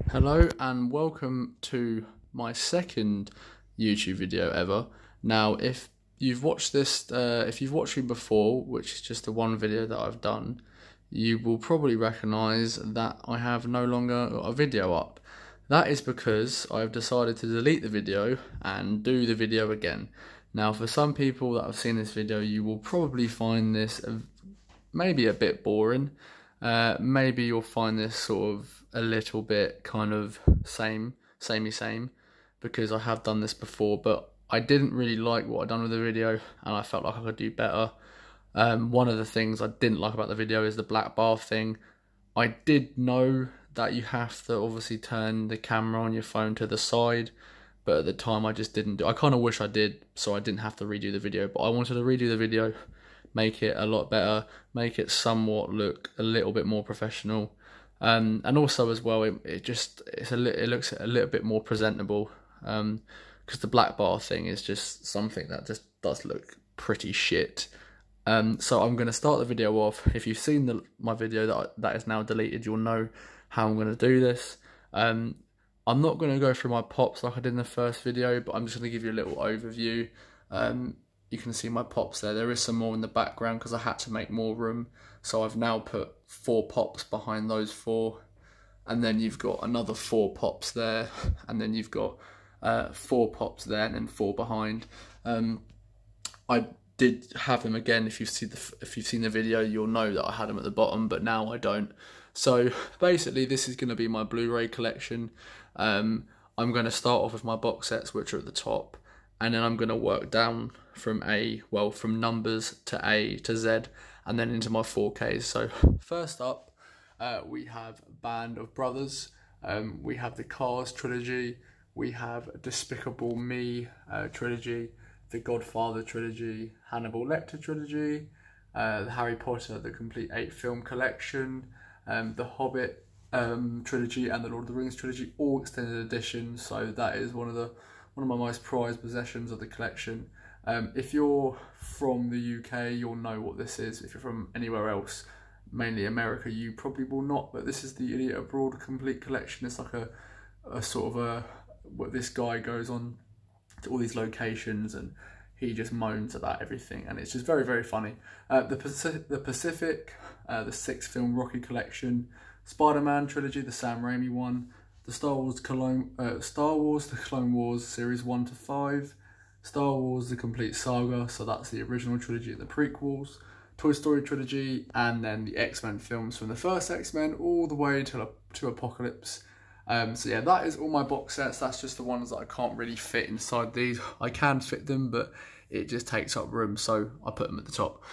Hello and welcome to my second YouTube video ever. Now, if you've watched this, if you've watched me before, which is just the one video that I've done, you will probably recognise that I have no longer got a video up. That is because I've decided to delete the video and do the video again. Now, for some people that have seen this video, you will probably find this maybe a bit boring. Maybe you'll find this sort of a little bit kind of samey, because I have done this before, but I didn't really like what I'd done with the video and I felt like I could do better. One of the things I didn't like about the video is the black bar thing. I did know that you have to obviously turn the camera on your phone to the side, but at the time I just didn't do. I kind of wish I did, so I didn't have to redo the video, but I wanted to redo the video, make it a lot better, make it somewhat look a little bit more professional, and also as well it looks a little bit more presentable, because the black bar thing is just something that just does look pretty shit. So I'm going to start the video off. If you've seen my video that is now deleted, you'll know how I'm going to do this. I'm not going to go through my pops like I did in the first video, but I'm just going to give you a little overview. You can see my pops there. There is some more in the background because I had to make more room. So I've now put 4 pops behind those 4. And then you've got another 4 pops there. And then you've got 4 pops there and then 4 behind. I did have them again. If you've seen the video, you'll know that I had them at the bottom, but now I don't. So basically this is going to be my Blu Ray collection. I'm going to start off with my box sets, which are at the top. And then I'm going to work down from from numbers to A to Z, and then into my 4Ks. So first up, we have Band of Brothers. We have the Cars trilogy. We have Despicable Me trilogy, the Godfather trilogy, Hannibal Lecter trilogy, the Harry Potter, the complete 8 film collection, the Hobbit trilogy, and the Lord of the Rings trilogy, all extended editions. So that is one of my most prized possessions of the collection. If you're from the UK, you'll know what this is. If you're from anywhere else, mainly America, you probably will not. But this is the Idiot Abroad complete collection. It's like a sort of what this guy goes on to all these locations and he just moans about everything, and it's just very, very funny. The Pacific, the 6 film Rocky collection, Spider-Man trilogy, the Sam Raimi one, the Star Wars the Clone Wars series 1 to 5, Star Wars the complete saga, so that's the original trilogy and the prequels, Toy Story trilogy, and then the X-Men films from the first X-Men all the way to Apocalypse. So yeah, that is all my box sets. That's just the ones that I can't really fit inside these. I can fit them, but it just takes up room, so I put them at the top.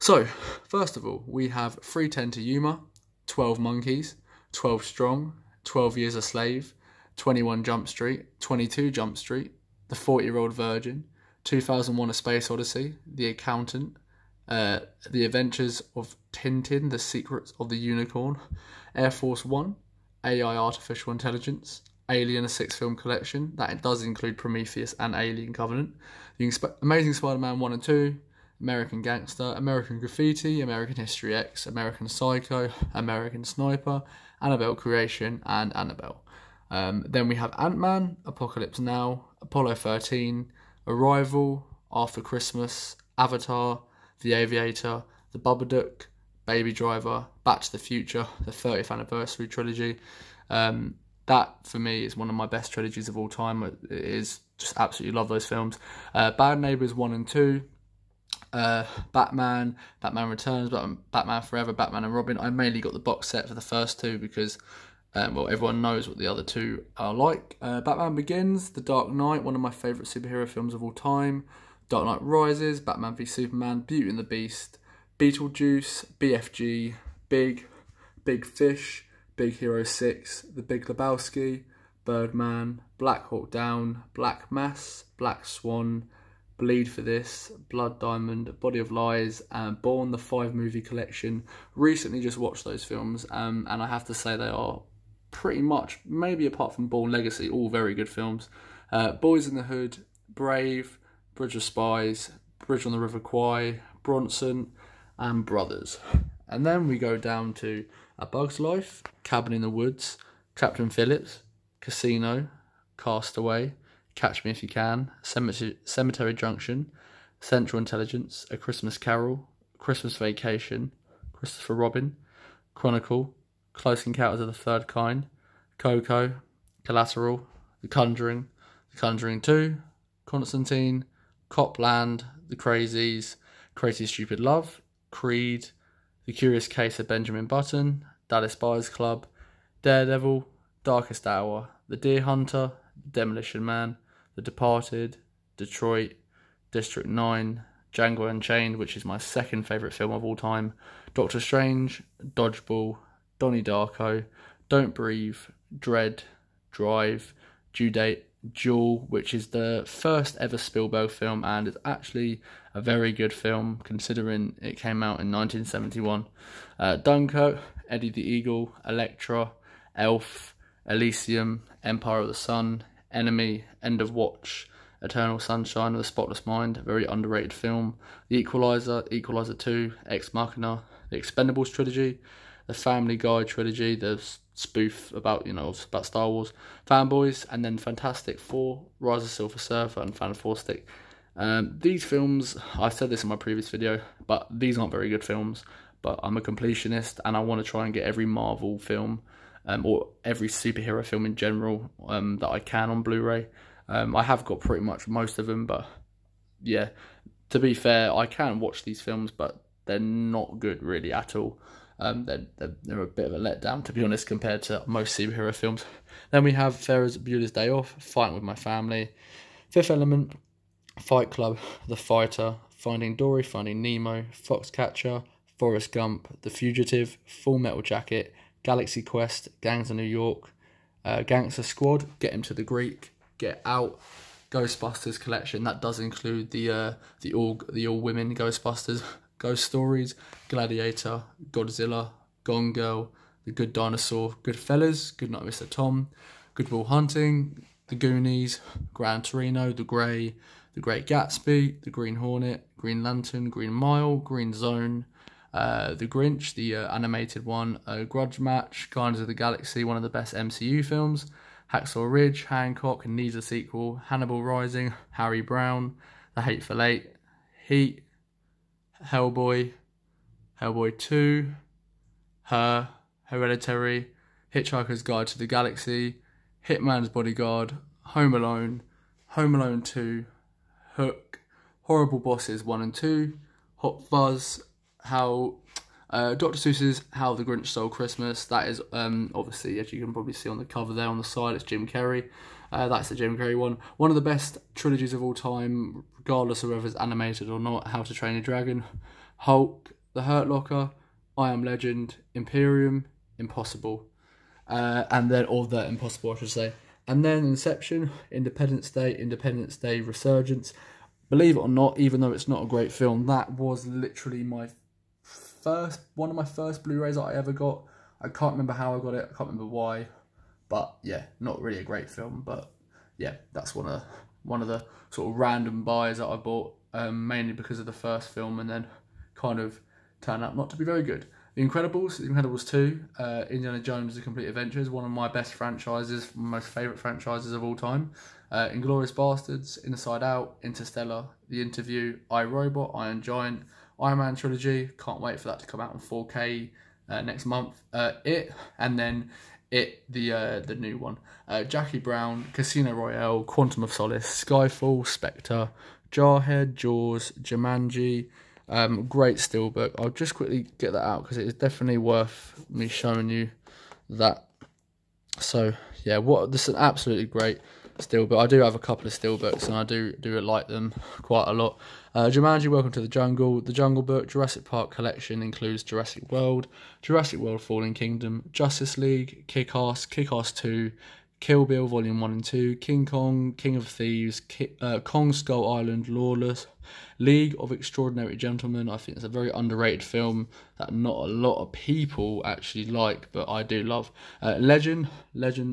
So first of all, we have 3:10 to Yuma, 12 Monkeys, 12 Strong, 12 Years a Slave, 21 Jump Street, 22 Jump Street, The 40-Year-Old Virgin, 2001: A Space Odyssey, The Accountant, The Adventures of Tintin, The Secrets of the Unicorn, Air Force One, AI Artificial Intelligence, Alien, a 6 film collection, that does include Prometheus and Alien Covenant, The Amazing Spider-Man 1 and 2, American Gangster, American Graffiti, American History X, American Psycho, American Sniper, Annabelle Creation, and Annabelle. Then we have Ant-Man, Apocalypse Now, Apollo 13, Arrival, After Christmas, Avatar, The Aviator, The Babadook, Baby Driver, Back to the Future, the 30th anniversary trilogy. That for me is one of my best trilogies of all time. It is, just absolutely love those films. Bad Neighbours 1 and 2, Batman, Batman Returns, Batman Forever, Batman and Robin. I mainly got the box set for the first 2 because everyone knows what the other 2 are like. Batman Begins, The Dark Knight, one of my favourite superhero films of all time. Dark Knight Rises, Batman v Superman, Beauty and the Beast, Beetlejuice, BFG, Big Fish, Big Hero 6, The Big Lebowski, Birdman, Black Hawk Down, Black Mass, Black Swan, Bleed for This, Blood Diamond, Body of Lies, and Born, the 5 movie collection. Recently just watched those films, and I have to say they are pretty much, maybe apart from Born Legacy, all very good films. Boys in the Hood, Brave, Bridge of Spies, Bridge on the River Kwai, Bronson, and Brothers. And then we go down to A Bug's Life, Cabin in the Woods, Captain Phillips, Casino, Castaway, Catch Me If You Can, Cemetery Junction, Central Intelligence, A Christmas Carol, Christmas Vacation, Christopher Robin, Chronicle, Close Encounters of the Third Kind, Coco, Collateral, The Conjuring 2, Constantine, Copland, The Crazies, Crazy Stupid Love, Creed, The Curious Case of Benjamin Button, Dallas Buyers Club, Daredevil, Darkest Hour, The Deer Hunter, Demolition Man, The Departed, Detroit, District 9, Django Unchained, which is my second favourite film of all time, Doctor Strange, Dodgeball, Donnie Darko, Don't Breathe, Dread, Drive, Due Date, Duel, which is the first ever Spielberg film and is actually a very good film considering it came out in 1971. Dunkirk, Eddie the Eagle, Elektra, Elf, Elysium, Empire of the Sun, Enemy, End of Watch, Eternal Sunshine of the Spotless Mind, a very underrated film. The Equalizer, Equalizer 2, Ex Machina, The Expendables trilogy, the Family Guy trilogy, the spoof about about Star Wars, Fanboys, and then Fantastic Four, Rise of Silver Surfer, and Fantastic. These films, I said this in my previous video, but these aren't very good films. But I'm a completionist, and I want to try and get every Marvel film, or every superhero film in general, that I can on Blu-ray. I have got pretty much most of them, but yeah, to be fair, I can watch these films, but they're not good really at all. They're a bit of a letdown, to be honest, compared to most superhero films. Then we have Ferris Bueller's Day Off, Fighting With My Family, Fifth Element, Fight Club, The Fighter, Finding Dory, Finding Nemo, Foxcatcher, Forrest Gump, The Fugitive, Full Metal Jacket, Galaxy Quest, Gangs of New York, Gangster Squad, Get Him to the Greek, Get Out, Ghostbusters Collection. That does include the all women Ghostbusters, Ghost Stories, Gladiator, Godzilla, Gone Girl, The Good Dinosaur, Goodfellas, Goodnight Mr. Tom, Good Will Hunting, The Goonies, Gran Torino, The Grey, The Great Gatsby, The Green Hornet, Green Lantern, Green Mile, Green Zone, The Grinch, the animated one, Grudge Match, Guardians of the Galaxy, one of the best MCU films, Hacksaw Ridge, Hancock, needs a sequel, Hannibal Rising, Harry Brown, The Hateful Eight, Heat, Hellboy, Hellboy 2, Her, Hereditary, Hitchhiker's Guide to the Galaxy, Hitman's Bodyguard, Home Alone 2, Hook, Horrible Bosses 1 and 2, Hot Fuzz, Dr. Seuss's How the Grinch Stole Christmas. That is obviously, as you can probably see on the cover there on the side, it's Jim Carrey. That's the Jim Carrey one. One of the best trilogies of all time, regardless of whether it's animated or not. How to Train Your Dragon, Hulk, The Hurt Locker, I Am Legend, Imperium, Impossible. And then, or The Impossible, I should say. And then Inception, Independence Day, Resurgence. Believe it or not, even though it's not a great film, that was literally one of my first Blu-rays that I ever got. I can't remember how I got it, I can't remember why, but yeah, not really a great film, but yeah, that's one of the sort of random buys that I bought, mainly because of the first film, and then kind of turned out not to be very good. The Incredibles 2, Indiana Jones: The Complete Adventures, one of my best franchises, most favourite franchises of all time. Inglourious Bastards, Inside Out, Interstellar, The Interview, I, Robot, Iron Giant, Iron Man trilogy, can't wait for that to come out in 4K next month. And then the new one. Jackie Brown, Casino Royale, Quantum of Solace, Skyfall, Spectre, Jarhead, Jaws, Jumanji. Great steelbook. I'll just quickly get that out because it is definitely worth me showing you that. So yeah, this is an absolutely great steelbook. I do have a couple of steelbooks and I do like them quite a lot. Jumanji, Welcome to the Jungle, The Jungle Book, Jurassic Park Collection includes Jurassic World Fallen Kingdom, Justice League, Kick-Ass, Kick-Ass 2, Kill Bill Volume 1 and 2, King Kong, King of Thieves, Kong Skull Island, Lawless, League of Extraordinary Gentlemen. I think it's a very underrated film that not a lot of people actually like, but I do love. The Legend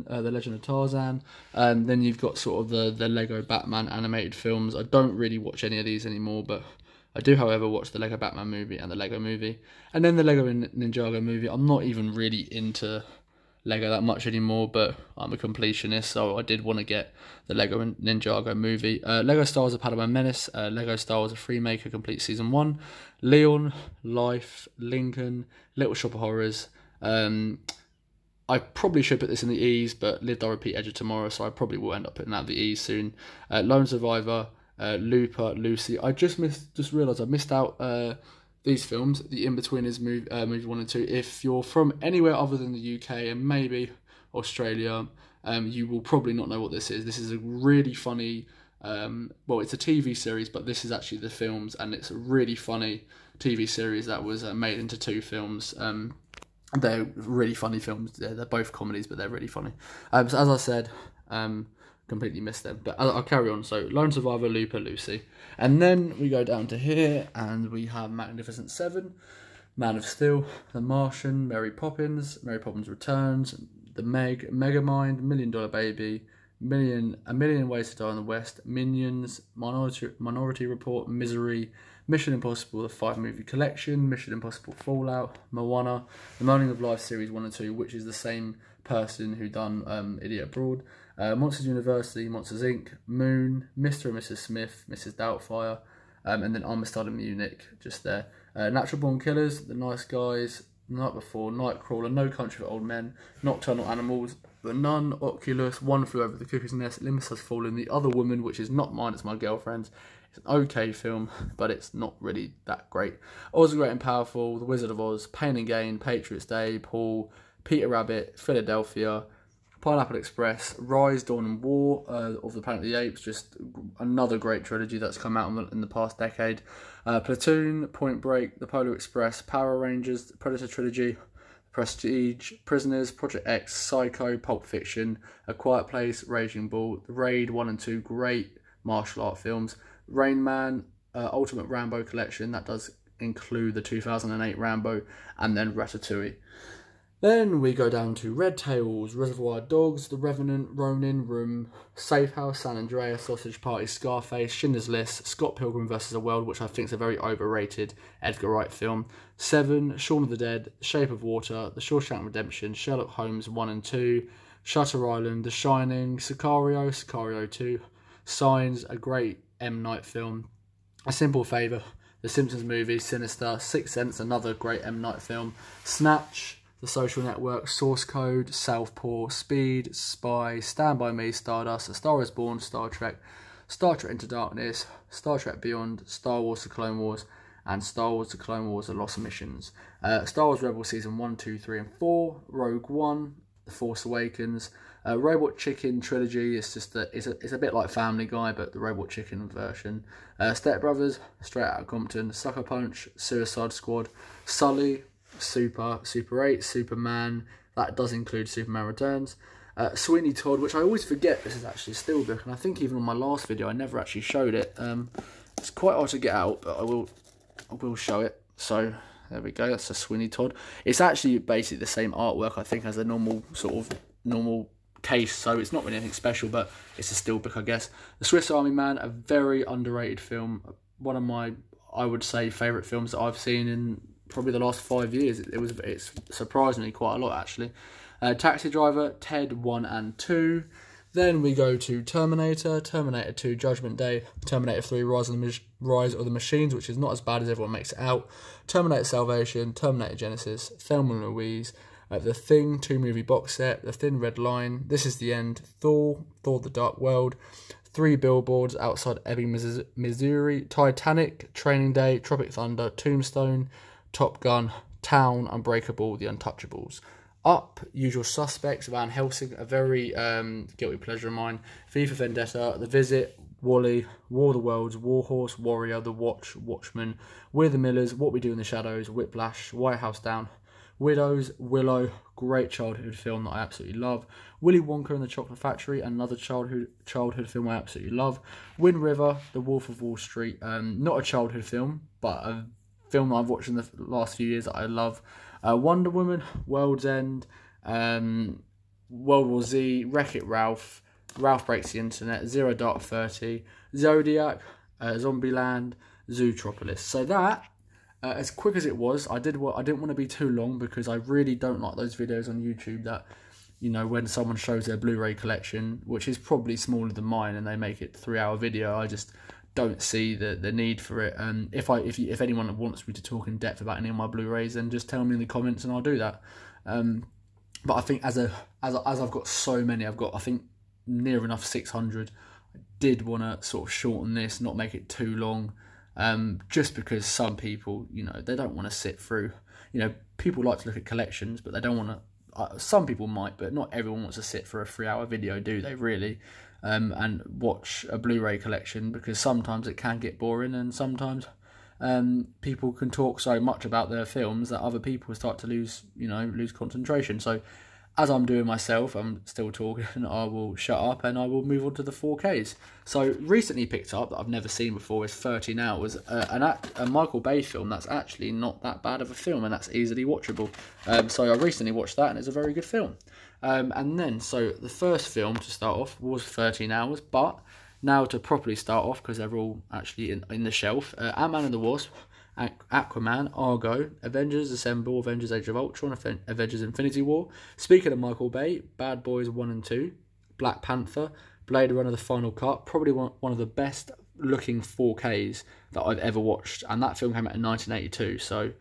of Tarzan. Then you've got sort of the Lego Batman animated films. I don't really watch any of these anymore, but I do, however, watch the Lego Batman movie and the Lego movie. And then the Lego Ninjago movie. I'm not even really into Lego that much anymore, but I'm a completionist, so I did want to get the Lego Ninjago movie. Lego Star Wars: The Padawan Menace, Lego Star Wars: A Freemaker Complete Season 1, Leon, Life, Lincoln, Little Shop of Horrors. I probably should put this in the E's, but Live, Die, Repeat, Edge of Tomorrow, so I probably will end up putting that in the E's soon. Lone Survivor, Looper, Lucy. I just realised I missed out these films, the In-Betweeners movie 1 and 2. If you're from anywhere other than the UK and maybe Australia, you will probably not know what this is. This is a really funny, well, it's a TV series, but this is actually the films, and it's a really funny TV series that was made into 2 films. They're really funny films. They're both comedies, but they're really funny. So as I said, completely missed them, but I'll carry on. So Lone Survivor, Looper, Lucy, and then we go down to here and we have Magnificent Seven, Man of Steel, The Martian, Mary Poppins Returns, The Meg, Megamind, $1 Million Baby, A Million Ways to Die in the West, Minions, Minority Report, Misery, Mission Impossible, the 5-movie collection, Mission Impossible Fallout, Moana, The Moaning of Life Series 1 and 2, which is the same person who done Idiot Abroad, Monsters University, Monsters Inc., Moon, Mr. and Mrs. Smith, Mrs. Doubtfire, and then Amistad in Munich, just there. Natural Born Killers, The Nice Guys, Night Before, Nightcrawler, No Country for Old Men, Nocturnal Animals, The Nun, Oculus, One Flew Over the Cuckoo's Nest, Olympus Has Fallen, The Other Woman, which is not mine, it's my girlfriend's. It's an okay film, but it's not really that great. Oz the Great and Powerful, The Wizard of Oz, Pain and Gain, Patriots Day, Paul, Peter Rabbit, Philadelphia, Pineapple Express, Rise, Dawn and War of the Planet of the Apes, just another great trilogy that's come out in the past decade. Platoon, Point Break, The Polar Express, Power Rangers, Predator Trilogy, Prestige, Prisoners, Project X, Psycho, Pulp Fiction, A Quiet Place, Raging Bull, The Raid 1 and 2, great martial art films, Rain Man, Ultimate Rambo Collection, that does include the 2008 Rambo, and then Ratatouille. Then we go down to Red Tails, Reservoir Dogs, The Revenant, Ronin, Room, Safe House, San Andreas, Sausage Party, Scarface, Schindler's List, Scott Pilgrim vs. the World, which I think is a very overrated Edgar Wright film, Seven, Shaun of the Dead, Shape of Water, The Shawshank Redemption, Sherlock Holmes 1 and 2, Shutter Island, The Shining, Sicario 2, Signs, a great M. Night film, A Simple Favour, The Simpsons movie, Sinister, Sixth Sense, another great M. Night film, Snatch, The Social Network, Source Code, Southpaw, Speed, Spy, Stand By Me, Stardust, A Star Is Born, Star Trek Into Darkness, Star Trek Beyond, Star Wars The Clone Wars, and Star Wars The Clone Wars The Lost Missions. Star Wars Rebels Season 1, 2, 3 and 4, Rogue One, The Force Awakens, Robot Chicken Trilogy, it's a bit like Family Guy, but the Robot Chicken version. Step Brothers, Straight Outta Compton, Sucker Punch, Suicide Squad, Sully, Super 8, Superman, that does include Superman Returns, Sweeney Todd, which I always forget this is actually a steelbook, and I think even on my last video I never actually showed it. It's quite hard to get out, but I will show it. So there we go, that's a Sweeney Todd. It's actually basically the same artwork I think as a normal case, so it's not really anything special, but it's a steelbook, I guess. The Swiss Army Man, a very underrated film, one of my, I would say, favourite films that I've seen in probably the last 5 years. It's surprisingly quite a lot, actually. Taxi Driver, Ted 1 and 2. Then we go to Terminator 2 Judgment Day, Terminator 3 Rise of the Machines, which is not as bad as everyone makes it out, Terminator Salvation, Terminator Genesis, Thelma and Louise, The Thing 2-movie box set, The Thin Red Line, This Is the End, Thor The Dark World, 3 Billboards Outside Ebbing, Missouri, Titanic, Training Day, Tropic Thunder, Tombstone, Top Gun, Town, Unbreakable, The Untouchables. Up, Usual Suspects, Van Helsing, a very guilty pleasure of mine, V for Vendetta, The Visit, Wall-E, War of the Worlds, Warhorse, Warrior, The Watch, Watchmen, We're the Millers, What We Do in the Shadows, Whiplash, White House Down, Widows, Willow, great childhood film that I absolutely love, Willy Wonka and the Chocolate Factory, another childhood film I absolutely love, Wind River, The Wolf of Wall Street, not a childhood film, but a film that I've watched in the last few years that I love, Wonder Woman, World's End, World War Z, Wreck-It Ralph, Ralph Breaks the Internet, Zero Dark 30, Zodiac, Zombieland, Zootropolis. So that, as quick as it was, I didn't want to be too long because I really don't like those videos on YouTube that you know, when someone shows their Blu Ray collection, which is probably smaller than mine, and they make it 3-hour video, I just don't see the need for it. If anyone wants me to talk in depth about any of my Blu-rays, then just tell me in the comments and I'll do that. But I think as I've got so many, I've got, I think, near enough 600. I did want to sort of shorten this, not make it too long, just because some people, you know, they don't want to sit through. You know, people like to look at collections, but they don't want to. Some people might, but not everyone wants to sit for a 3-hour video, do they? Really, and watch a Blu-ray collection, because sometimes it can get boring, and sometimes people can talk so much about their films that other people start to lose concentration. So as I'm doing myself, I'm still talking, I will shut up and I will move on to the 4Ks. So recently picked up, that I've never seen before, is 13 Hours, a Michael Bay film that's actually not that bad of a film, and that's easily watchable. So I recently watched that, and it's a very good film. And then, so the first film to start off was 13 Hours, but now to properly start off, because they're all actually in the shelf, Ant-Man and the Wasp, Aquaman, Argo, Avengers Assemble, Avengers Age of Ultron, Avengers Infinity War. Speaking of Michael Bay, Bad Boys 1 and 2, Black Panther, Blade Runner The Final Cut, probably one of the best looking 4Ks that I've ever watched, and that film came out in 1982, so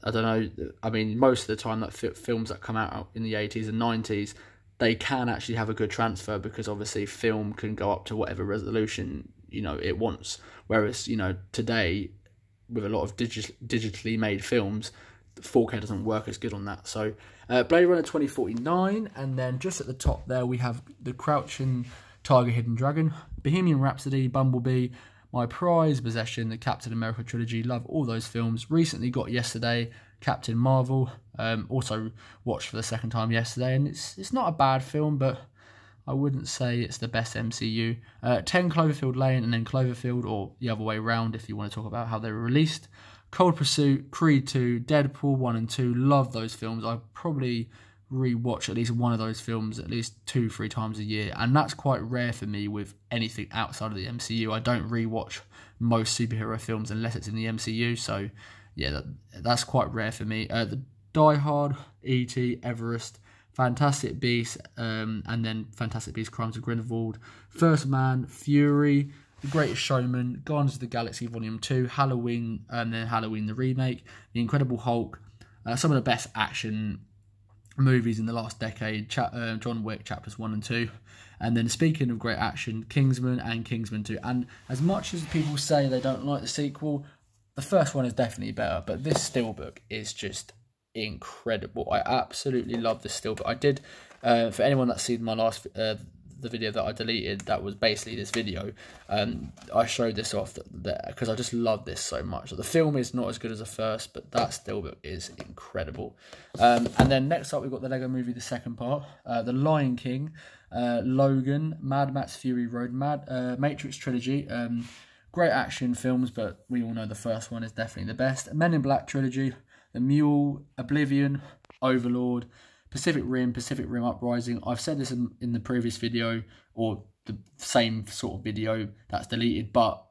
I don't know, I mean, most of the time that films that come out in the 80s and 90s, they can actually have a good transfer, because obviously film can go up to whatever resolution, you know, it wants, whereas, you know, today, with a lot of digitally made films, 4K doesn't work as good on that. So Blade Runner 2049, and then just at the top there we have The Crouching Tiger, Hidden Dragon, Bohemian Rhapsody, Bumblebee, My Prized Possession, the Captain America trilogy. Love all those films. Recently got yesterday Captain Marvel, also watched for the second time yesterday, and it's not a bad film, but I wouldn't say it's the best MCU. 10 Cloverfield Lane, and then Cloverfield, or the other way around if you want to talk about how they were released. Cold Pursuit, Creed 2, Deadpool 1 and 2. Love those films. I probably rewatch at least one of those films at least 2-3 times a year, and that's quite rare for me with anything outside of the MCU. I don't rewatch most superhero films unless it's in the MCU, so yeah, that's quite rare for me. The Die Hard, E.T., Everest, Fantastic Beasts, and then Fantastic Beasts: Crimes of Grindelwald, First Man, Fury, The Greatest Showman, Guardians of the Galaxy Volume 2, Halloween, and then Halloween the remake, The Incredible Hulk, some of the best action movies in the last decade, John Wick Chapters 1 and 2, and then speaking of great action, Kingsman and Kingsman 2. And as much as people say they don't like the sequel, the first one is definitely better, but this steelbook is just incredible. I absolutely love this steelbook. I did, for anyone that's seen my last the video that I deleted, that was basically this video, I showed this off because I just love this so much. The film is not as good as the first, but that steelbook is incredible. And then next up we've got the Lego Movie, the second part, The Lion King, Logan, Mad Max Fury Road, Matrix trilogy. Great action films, but we all know the first one is definitely the best. Men in Black trilogy, The Mule, Oblivion, Overlord, Pacific Rim Uprising. I've said this in the previous video, or the same sort of video that's deleted, but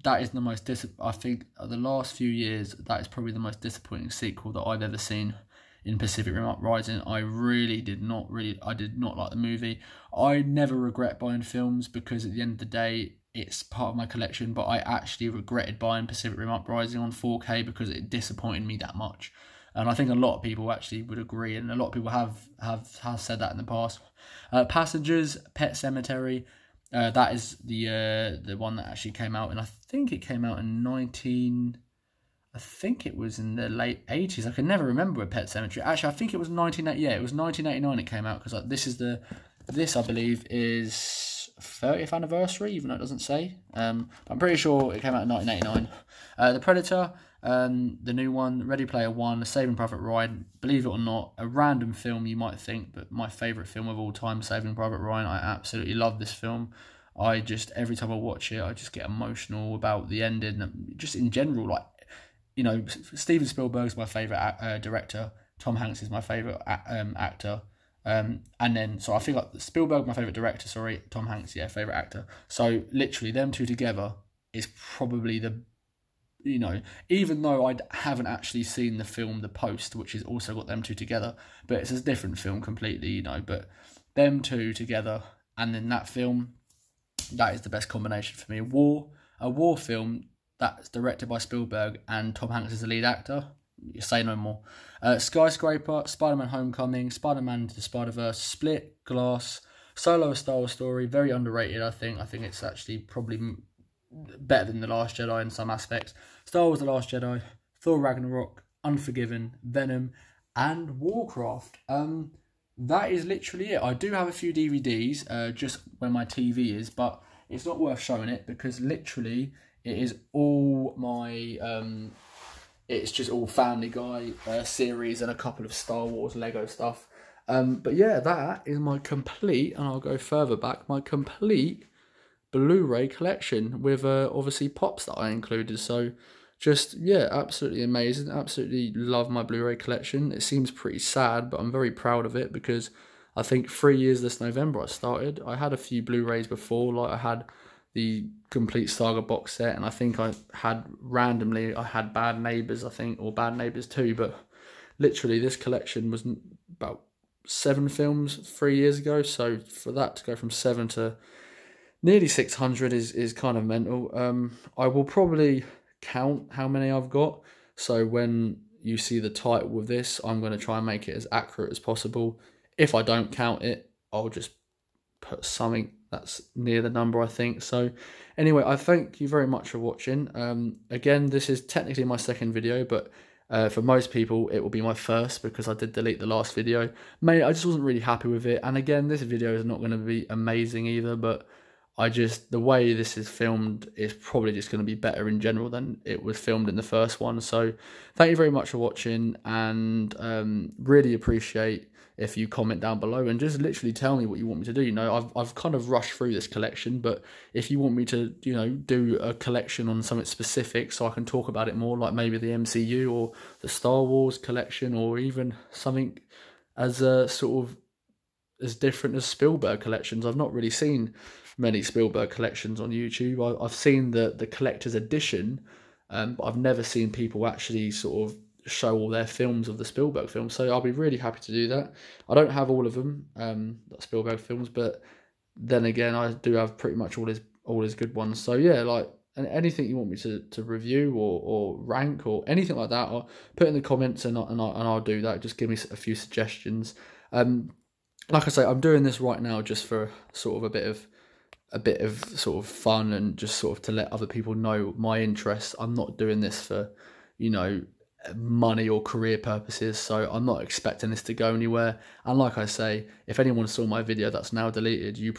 that is the most, I think, the last few years, that is probably the most disappointing sequel that I've ever seen in Pacific Rim Uprising. I did not like the movie. I never regret buying films, because at the end of the day, it's part of my collection, but I actually regretted buying Pacific Rim Uprising on 4K because it disappointed me that much. And I think a lot of people actually would agree, and a lot of people have said that in the past. Passengers, Pet Sematary, that is the one that actually came out, and I think it came out in I think it was in the late 80s. I can never remember with Pet Sematary. Actually, I think it was 1989 it came out, because this I believe is 30th anniversary, even though it doesn't say. But I'm pretty sure it came out in 1989. The Predator, the new one, Ready Player One, Saving Private Ryan. Believe it or not, a random film you might think, but my favourite film of all time, Saving Private Ryan. I absolutely love this film. Every time I watch it, I just get emotional about the ending, just in general. Like, you know, Steven Spielberg's my favourite director. Tom Hanks is my favourite actor. And then, so I think Spielberg, my favourite director, Tom Hanks, favourite actor. So literally them two together is probably the you know, even though I haven't actually seen the film The Post, which has also got them two together, but it's a different film completely, you know, but them two together and then that film, that is the best combination for me. A war film that's directed by Spielberg and Tom Hanks is the lead actor. You say no more. Skyscraper, Spider-Man Homecoming, Spider-Man Into the Spider-Verse, Split, Glass, Solo: A Star Wars Story, very underrated, I think. I think it's actually probably better than The Last Jedi in some aspects. Star Wars: The Last Jedi, Thor: Ragnarok, Unforgiven, Venom, and Warcraft. That is literally it. I do have a few DVDs, just where my TV is, but it's not worth showing it because literally it is all my, it's just all Family Guy series and a couple of Star Wars Lego stuff. But yeah, that is my complete, and I'll go further back, my complete Blu Ray collection with obviously pops that I included. So just, yeah, absolutely amazing. Absolutely love my Blu Ray collection. It seems pretty sad, but I'm very proud of it because I think 3 years this November I started. I had a few Blu Rays before, like I had the Complete Saga box set, and I think I had Bad Neighbours, I think, or Bad Neighbours 2, but literally this collection was about 7 films 3 years ago, so for that to go from 7 to nearly 600 is kind of mental. I will probably count how many I've got, so when you see the title of this, I'm going to try and make it as accurate as possible. If I don't count it, I'll just put something that's near the number, I think. So anyway, I thank you very much for watching. Again, this is technically my second video, but for most people it will be my first because I did delete the last video. Mate, I just wasn't really happy with it, and again, this video is not going to be amazing either, but the way this is filmed is probably just going to be better in general than it was filmed in the first one. So thank you very much for watching, and really appreciate if you comment down below and just literally tell me what you want me to do. You know, I've kind of rushed through this collection, but if you want me to, you know, do a collection on something specific so I can talk about it more, like maybe the MCU or the Star Wars collection, or even something as sort of as different as Spielberg collections. I've not really seen many Spielberg collections on YouTube. I've seen the collector's edition, but I've never seen people actually sort of show all their films of the Spielberg films. So I'll be really happy to do that. I don't have all of them, Spielberg films, but then again, I do have pretty much all his good ones. So yeah, like, and anything you want me to review or rank or anything like that, I'll put in the comments and I'll do that. Just give me a few suggestions. Like I say, I'm doing this right now just for sort of a bit of sort of fun and just sort of to let other people know my interests. I'm not doing this for, you know, money or career purposes, so I'm not expecting this to go anywhere. And like I say, if anyone saw my video that's now deleted, you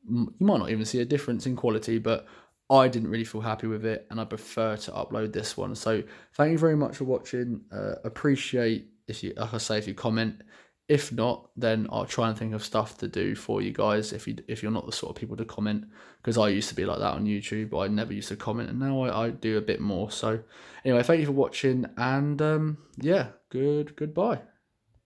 might not even see a difference in quality, but I didn't really feel happy with it, and I prefer to upload this one. So thank you very much for watching. Appreciate if you, like I say, if you comment. If not, then I'll try and think of stuff to do for you guys if you're not the sort of people to comment, because I used to be like that on YouTube. I never used to comment, and now I do a bit more. So anyway, thank you for watching, and yeah, goodbye.